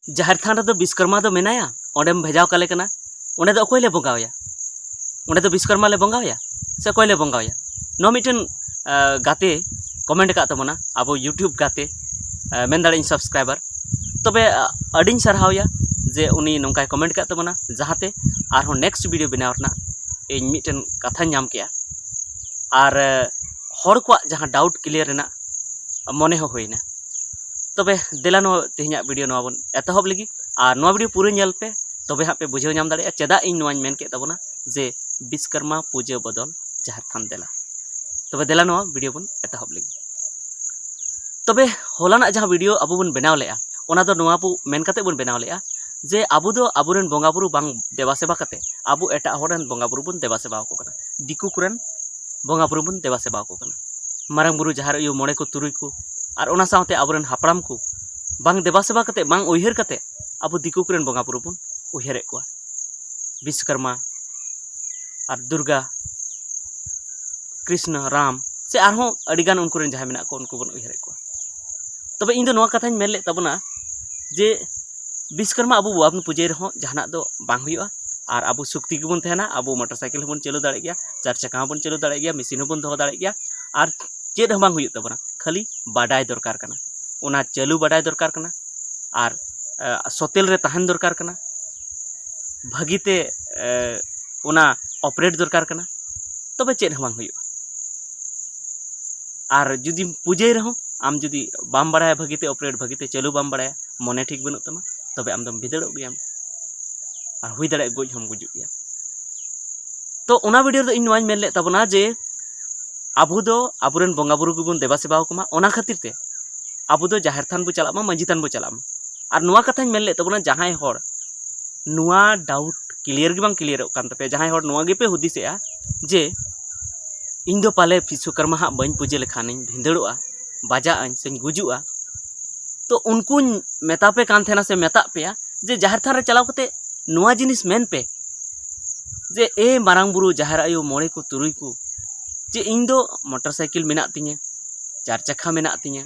जाहिर थान रे विश्वकर्मा दो मेनाया ओंडेम भेजाव काले कना ओंडे दो अकोय ले बंगावया ओंडे दो विश्वकर्मा ले बंगावया से अकोय ले बंगावया नो मिटन गाते कमेंट का तबना अब यूट्यूब गाते मेन दाड़े सब्सक्राइबर तबे अडिन सरहावया जे उनी नोंकाय कमेंट का तबना जहाते आर नेक्स्ट वीडियो बनाव रना इन मिटन कथा नाम किया और हर को जहाँ डाउट क्लियर रेना मने हो होइना तबे देला नो तेहना वीडियो नो बन एतहब लगी और नो वीडियो पूरे नेल पे तबे हाँ पे बुझे नाम दाड़े चेदा इन नोवाñ मेन के तबना जे विश्वकर्मा पूजा बदल जाहिर थान देला तबे देला नो वीडियो बन एतहब लगी तबे होलाना जहाँ वीडियो अब बन बनाव लेआ ओना दो नोवा बु मेन काते बन बनाव लेआ जे आबु दो आबुरेन बंगा बुरु बांग देवा सेवा काते आबु एटा होरन बंगा बुरु बन देवा सेवा को कना दिकु कुरन बंगा बुरु बन देवा सेवा को कना मारंग बुरु जहार यो मोड़े को तुरुई को और ओना साथे आबुरेन हापड़ाम को बांग देवा सेवा काते बांग उयहर काते आबु दिकु कुरन बंगा बुरु बन उयहरे को विश्वकर्मा और दुर्गा कृष्ण राम से आरहों अडिगान उनकुरेन जहां मेना को उनको बन उयहरे को तबे इन दो नोवा कथाñ मेन ले तबना जे विश्वकर्मा अब बाबन पूजे रहो जहाना दो बांग हुआ और अब शक्ति के बन तहना अब मोटरसाइकिल बन चलो दाड़े गया चार चक्का बन चलो दाड़े गया मशीन बन दो दाड़े गया और चेद हम बांग हुई तबना खाली बाडाय दरकार कना ओना चालू बाडाय दरकार कना और सतेल रे तहन दरकार कना भागीते ओना ऑपरेट दरकार कना तबे चेद हम बांग हुई और जुदी पूजे रहो आम जुदी बाम बाड़ाया भागीते ऑपरेट भागीते चालू बाम बाड़ाया मने ठीक बनू तमा तबे आम दम भिदड़ो गया और हुई दाड़े गोज हम गुजुग गया तो ओना वीडियो दो इन नोवाñ मेन ले तबना जे आबु दो आबुरेन बंगा बुरु गुबुन देवा सेवा को मा ओना खातिर ते आबु दो जाहिर थान बु चला मा मंजी थान बु चला मा और नोवा कथाñ मेन ले तबना जहाय हर नोवा डाउट क्लियर गे बांग क्लियर कान तपे जहाय हर नोवा गे पे हुदिसेआ जे इन दो पाले विश्वकर्मा हा बइन पूजे लेखानी भिंदड़ोआ बाजा आñ से गुजुआ तो उनको मेता पे कान थे से मेता पे जे जाहिर थान रे चलाव कते नोवा जिनिस मेन पे जे ए मारांग बुरु जाहिर आयो मोड़े को तुरुई को जे इन दो मोटरसाइकिल मेना तिña चार चक्का मेना तिña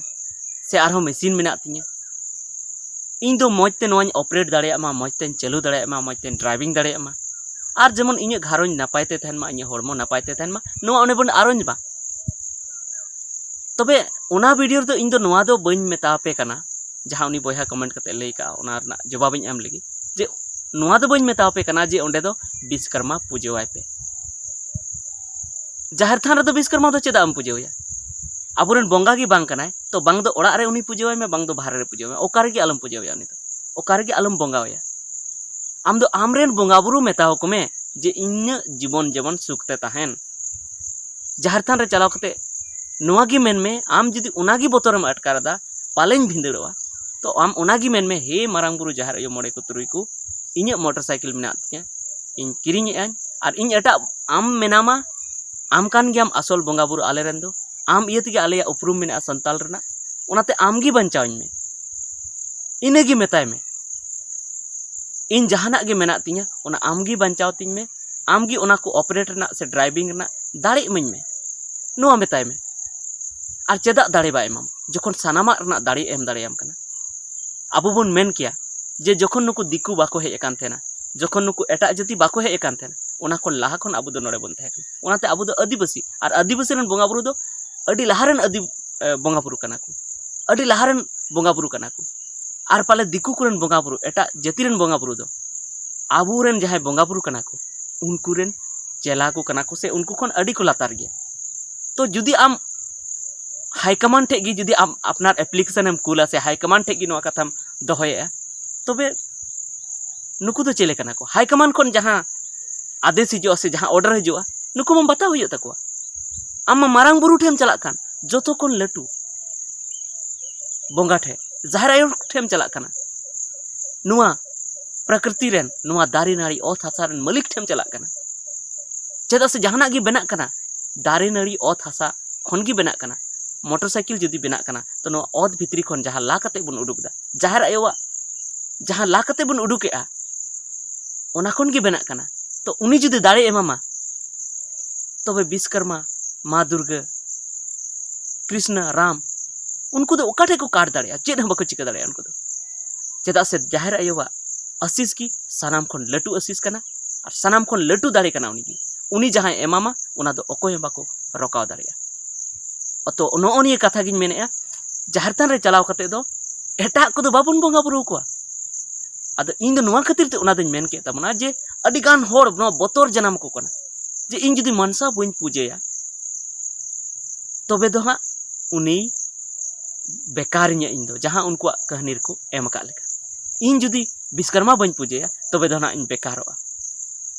से आरो मशीन मेना तिña इन दो मजते नोवाñ ऑपरेट दाड़ेया मा मजते चालू दाड़ेया मा मजते ड्राइविंग दाड़ेया मा और जेमन इña घारों नापायते तहन मा इña हड़मो नापायते तहन मा नोवा ओने बन आरोंज बा तबे ओना वीडियो दो इन दो नोवा दो बइन मेता पे कना जहां उनी बयहा कमेंट कते लई का ओना रना जवाब एम लगी जे नोवा दो बइन मेता पे कना जे ओंडे दो विश्वकर्मा पूजेवाय पे जाहिर थान रे दो विश्वकर्मा दो चेदा पूजे होया आबुरेन बंगा गी बांग कनाय तो बांग दो ओड़ा रे उनी पूजेवाय में बांग दो बाहर रे पूजेवाय ओकार गे आलम पूजे होया उनी दो ओकार गे आलम बंगा होया आम दो आमरेन बंगा बुरु मेता हो कमे जे इन जीवन जेमन सुखते तहन जाहिर थान रे चलाव कते नोवा गी मेन में आम जुदी ओनागी बोतरम अटकारदा पालेन भिंदड़ोआ तो आम ओनागी मेन में हे मारांग बुरु जाहिर आयो मोड़े को तुरुई को इᱧ मोटरसाइकिल मेना तिña इन किरिኝ एआñ और इन एटा आम मेनामा आम कान गियाम असल बंगा बुरु आले रेन दो आम इये तेगे आलेया उपरुम मेना संताल रेना ओनाते आम गी बंचावኝ में इनेगी मेताय में इन जहाना गे मेना तिña ओना आम गी बंचाव तिñ में आम गी ओना को ऑपरेट रेना से ड्राइविंग रेना दाड़े इमाኝ में नोवा मेताय में और चेदा दाड़े बा एमाम जखन सानामा रना दाड़े एम दाड़ेयाम कना आबो बन मेन किया जे जखन नुकु दिकु बाको हेज कान थेना जखन नुकु एटा जाति बाको हेज कान थेना ओना खन लाहा खन आबो दो नोड़े बन थाहे ओनाते आबो दो आदिवासी और आदिवासी रन बंगा बुरु दो अडी लाहारन आदि बंगा बुरु कना को अडी लाहारन बंगा बुरु कना को और पाले दिकु कुरन बंगा बुरु एटा जाति रन बंगा बुरु दो आबो रेन जहाय बंगा बुरु कना को उनको रेन चेला को कना को से उनको खन अडी को लातार गया तो जुदी आम हाईकमांड ठेगी जुदी आम अपनार एप्लीकेशन एम कूला से हाईकमांड ठेगी नोवा कथाम दोहया तबे नुकु दो चेले कना को हाईकमांड खन जहां आदेश हिजुआ से जहां ऑर्डर हिजुआ नुकु मम बताव हुयो तकवा आम मारांग बुरु ठेम चला कान जोतो कोन लटू बंगा ठे जाहिर आयो ठेम चला काना नुआ प्रकृति रेन नुआ दारी नाड़ी ओथ हासा रेन मालिक ठेम चला काना चेदा से जहाना गी बेना काना दारी नाड़ी ओथ हासा खन गी बेना काना मोटरसाइकिल जुदी बेना काना तो नो ओद भितरी खन जहां ला कते बन उडुक दा जाहिर आयोवा जहां ला कते बन उडुकेआ ओना खन गी बेना काना तो उनी जुदी दाड़े एमामा तबे विश्वकर्मा माँ दुर्गा कृष्ण राम उनको दो ओकाठे को काट दाड़ेया चेद हम बाको चिका दाड़ेया उनको दो चेदा से जाहिर आयोवा आशीष की सानाम खन लटू आशीष कना और सानाम खन लटू दाड़े कना उनी जहां एमामा उना दो अकोय बाको रकाव दाड़ेया। तो नोनिया कथा गिन मेनेया जाहिर थान रे चलाव कते दो एटा को दो बाबन बोंगा बुरु को आदो इन दो नोआ खातिर ते उना दो मेन के तमना जे अडिगान होड़ नो बोतर जनाम को कना जे इन जुदी मनसा बइन पूजेया तबे दो हां उनी बेकारिया इन दो जहां उनको कहानी को एम का लेका इन जुदी विश्वकर्मा बइन पूजेया तबे दो ना इन बेकारोआ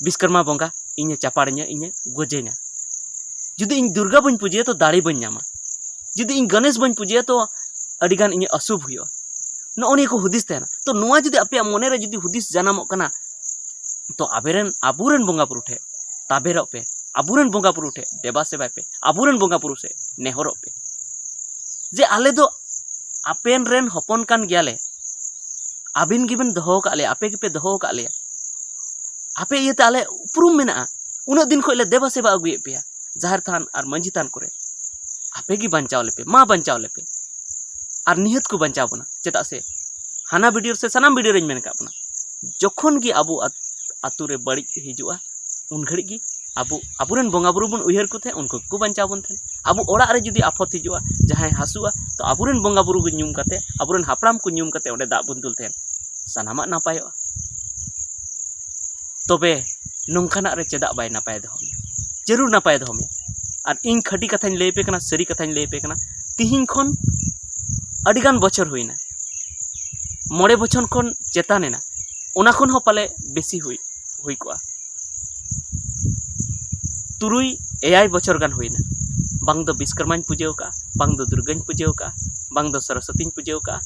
विश्वकर्मा बोंगा इन चापाड़िया इन गोजेना जुदी इन दुर्गा बइन पूजेया तो दाड़ी बइन नामा जुदी इन गणेश बइन पूजेया तो अडिगान इन अशुभ हुआ नोनी को हुदिस तेना तो नोआ जुदी अपे मने रे जुदी हुदिस जनामो कना तो आबुरेन बोंगा बुरु ठे ताबेरो पे आबुरेन बोंगा बुरु ठे देबा सेवा पे आबुरेन बोंगा बुरु से नेहरो पे जे आले दो आपेन रेन हपन कान गयाले आबिन गिबन दहो का ले आपे गिपे दहो का ले आपे ये आले उपरुम मेना उन दिन खोले देबा सेवा अगुए पे जाहिर थान और मंजी थान करे आपे गी बंचाव लेपे मा बंचाव लेपे और निहत को बंचाव बना चेदा से हाना वीडियो से सनाम वीडियो रेन मेन का बना जखन गी आबू आतु रे बड़ी हिजुआ उन घड़ी गी आबू आबुरेन बोंगा बुरु बन उयहर को थे उनको को बंचाव बन थे आबू ओड़ा रे जुदी आफत हिजुआ जहां हसुआ तो आबुरेन बोंगा बुरु को न्यूम कते आबुरेन हापराम को न्यूम कते ओडे दा बन दुल थे सानामा नापायो तबे नोंखाना रे चेदा बाय नापाय दहो जरूर नापाय दहो और इन खटी कथाñ लई पे कना सरी कथाñ लई पे कना तिहिं खन अडिगान बछर हुईना मोड़े बछर खन चेतानेना ओना खन हो पाले बेसी हुई को तुरुई एआई बछर गान हुईना बांग दो विश्वकर्माñ पूजेव का बांग दो दुर्गाñ पूजेव का बांग दो सरस्वतीñ पूजेव का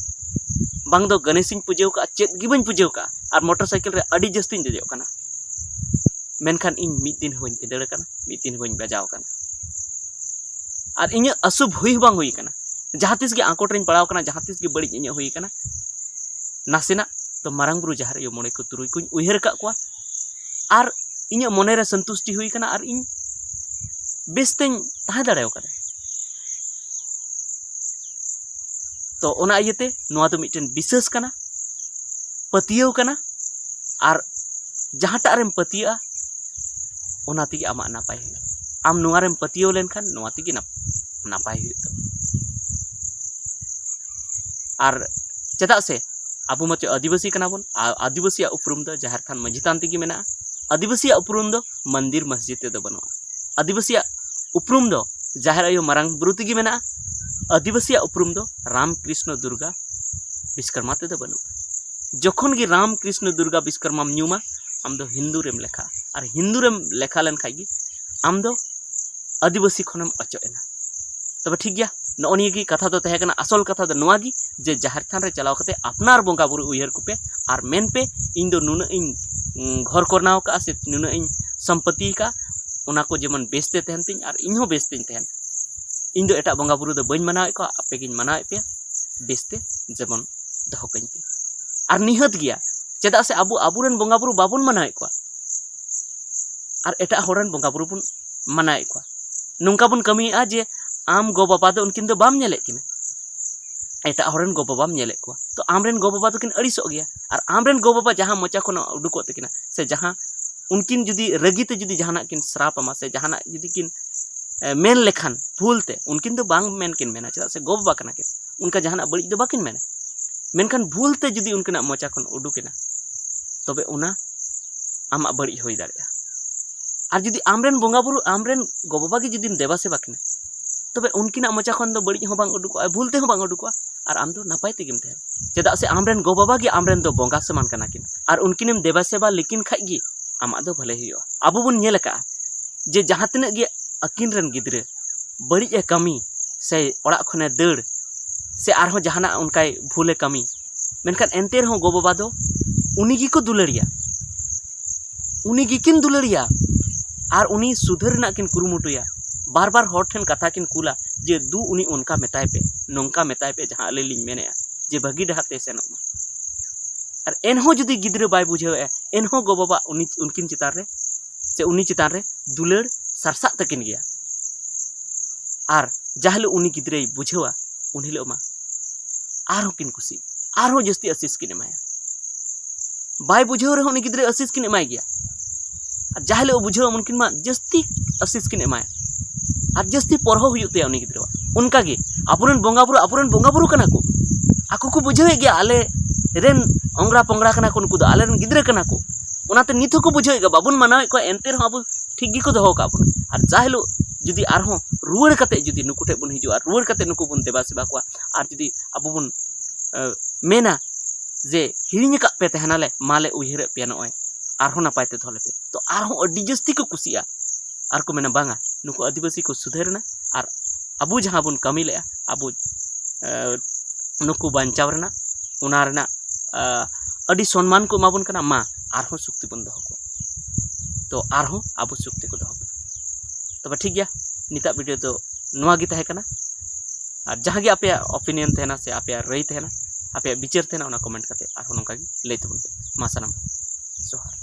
बांग दो गणेशिñ पूजेव का चेत गिबन पूजेव का और मोटरसाइकिल रे अडी जस्तिñ देजो कना मेनखान इन मिद दिन होइñ पेदड़ कना मिद दिन होइñ बजाव कना और इन अशुभ हुई बांग हुई कना जहाँ तीस के आंकोट रें पड़ाव कना जहाँ तीस के बड़ी इन हुई कना नासेना तो मारांग बुरु जहार यो मोड़े को तुरुई को उयहर का को और इन मने रे संतुष्टि हुई कना और इन बेस्तें ताहे दाड़ेव कना तो ओना इयते नोआ तो मिटन विशेष कना पतियव कना और जहाँटा रेम पतिया ओना तिगे आमा नापाय हुई आम नोआ रेम पतियव लेनखान नोआ तिगे नापाय हुई तो और चेदा से आबू मत आदिवासी कना बन आदिवासी उपरुम दो जाहिर थान मंजी थान तिगे मेना आदिवासी उपरुम दो मंदिर मस्जिद ते दो बनवा आदिवासी उपरुम दो जाहिर आयो मारांग बुरु तिगे मेना आदिवासी उपरुम दो राम कृष्ण दुर्गा विश्वकर्मा ते दो बनवा जखन गी राम कृष्ण दुर्गा विश्वकर्मा न्यूमा आम दो हिंदू रेम लेखा और हिंदू रेम लेखा लेन खाई आम दो आदिवासी खनम अचोएना तब ठीक गया नोनिया की कथा तो तहकना असल कथा दो नोआ गी जे जाहिर थान रे चलाव कते अपनार बोंगा बुरु उयहर को पे और मेन पे इन दो नुना इन घर करनाव का से नुना इन संपत्ति का उना को जेमन बेचते तहन तिन और इन हो बेचते तहन इन दो एटा बोंगा बुरु दो बइन मनावे को आपे गिन मनावे पे बेचते जेमन दहो कइन पे और निहत गया चेदा से आबू आबुरेन बोंगा बुरु बाबुन मनावे को और एटा होरन बोंगा बुरु बुन मनावे को नुंका बुन कमिया जे आम गो बाबा दो उनकिन दो बाम नेले किन एटा होरन गो बाबाम नेले को तो आमरेन गो बाबा तो किन अड़िसो गया और आमरेन गो बाबा जहां मचा खन उडुको तकिना से जहां उनकिन जुदी रगीते जुदी जहाना किन श्राप अमा से जहाना जुदी किन मेन लेखान भूलते उनकिन दो बांग मेन किन मेना चदा से गो बाबा कना किन उनका जहाना बड़ी दो बाकिन मेना मेनखान भूलते जुदी उनकिना मचा खन उडुकिना तबे उना आमा बड़ी होई दाड़िया और जुदी आमरेन बोंगा बुरु आमरेन गो बाबा की जुदी देबा सेवा किना तबे उनकिना मचा खन दो बड़ी हो बांग उडुको भूलते हो बांग उडुको और आम दो नापाय तेगिम थे चेदा से आमरेन गो बाबा की आमरेन दो बोंगा समान कना किन और उनकिनम देबा सेवा लेकिन खाई गी आमा दो भले हियो आबो बुन नेल का जे जहां तिना गे अकिन रेन गिद्रे बड़ी ए कमी से ओड़ा खने दड़ से आरहो जहाना उनकाय भूले कमी मेनखान एंते रहो गो बाबा दो उनी गी को दुलड़िया उनी गी किन दुलड़िया और उनी सुधर ना किन कुरुमुटुया बार बार हर ठेन कथा किन कुला जे दू उनी उनका मेताय पे नोंका मेताय पे जहां अले लिंग मेनेया जे भगी डहाते सेनोमा और एनहो जुदी गिद्रे बाय बुझेवे एनहो गो बाबा उनी उनकिन चितान रे से उनी चितान रे दुलड़ सरसा तकिन गया और जाहले उनी गिद्रे बुझेवा उन हिलो मा आरो किन खुशी आरो जस्ती आशीष किन एमाया बाय बुझाव रहे उनी गिद्रे आशीष किन एमाय गया और जहाँ हिलोग बुझाव उनकिन मा जस्ती आशीष किन एमाय और जस्ती पढ़ो हुयुग ते उनी गिद्रे उनका गे आपुरन बोंगा बुरु कना को आको को बुझावे गया आले रेन ओंगरा पोंगरा कना को उनको दो आले रेन गिद्रे कना को उनाते नित को बुझावे गया बाबुन मानावे को एंते रहो आबु ठीक गी को दोहो का बुन और जहाँ हिलोग जुदी आरहों रुआड़ कते जुदी नुकु ठे बुन हिजुआ रुआड़ कते नुकु बुन देबा सेबा को और जुदी आबु बुन मेना जे हिरिंग का पे तहनाले माले उयहर पे नय आरहों नापाय ते धोले पे तो आरहों अड्डी जस्ती को कुसिया आर को मेना बांगा नुकु आदिवासी को सुधरना और आबु जहाँ बुन कमी ले आबु नुकु बांचाव रना उना रना अड्डी सम्मान को एमाबुन कना मा आरहों सुक्ति बुन दोहो को तो आरहों आबु सुक्ति को दोहो तब ठीक गया निता वीडियो तो नुआ गी तहे कना और जहाँ गे आपे ओपिनियन तहना से आपे रई तहना आपे विचार तहना कमेंट करते आरहों नोंका गी लई तबुन पे मा सानाम जोहार।